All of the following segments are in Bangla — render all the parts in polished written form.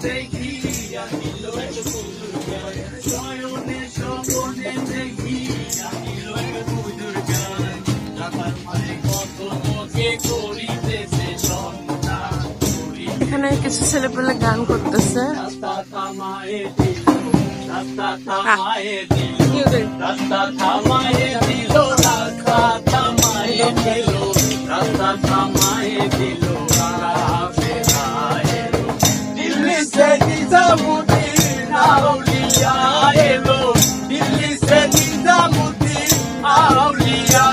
দেখি আনিল এক মধুর গান নয়নে স্বপনে দেখি আনিল এক মধুর গান রাতার মাঝে কত লোকে করিতেছে সন্তান এখানে কিছু ছেলেপেলে গান করতেছে। রাস্তা থামায়ে দিল রাস্তা থামায়ে দিল রাস্তা থামায়ে দিল রাস্তা থামায়ে দিল রাস্তা থামায়ে দিল दिल्ली से निजामुद्दीन औलिया एलो दिल्ली से निजामुद्दीन औलिया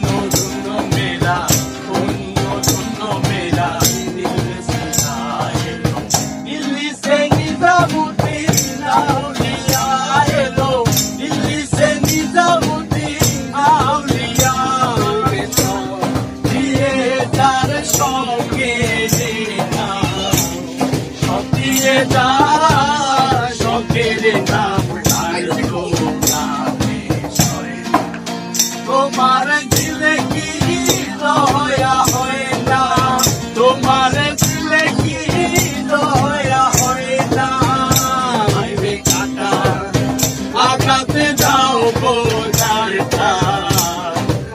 धुनो मेरा दिल से एलो दिल्ली से निजामुद्दीन औलिया एलो दिल्ली से निजामुद्दीन औलिया दिए तार सौगे তোমার দিলে কি দয়া হয় না তোমার দিলে কি দয়া হয় না কাটা আঘাতে যাও বোঝারটা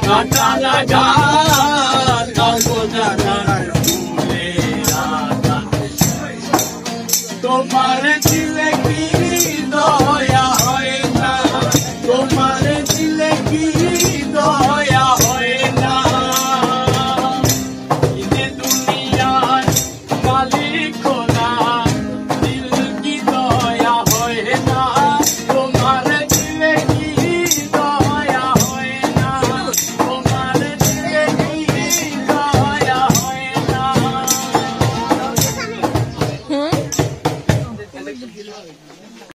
কাটা লাগা তোমার দিলে কি দয়া হয় না তোমার দিলে কি দয়া হয় না ইনে দুনিয়ার মালিক খোদা দিল কি দয়া হয় না তোমার দিলে কি দয়া হয় না তোমার দিলে কি দয়া হয় না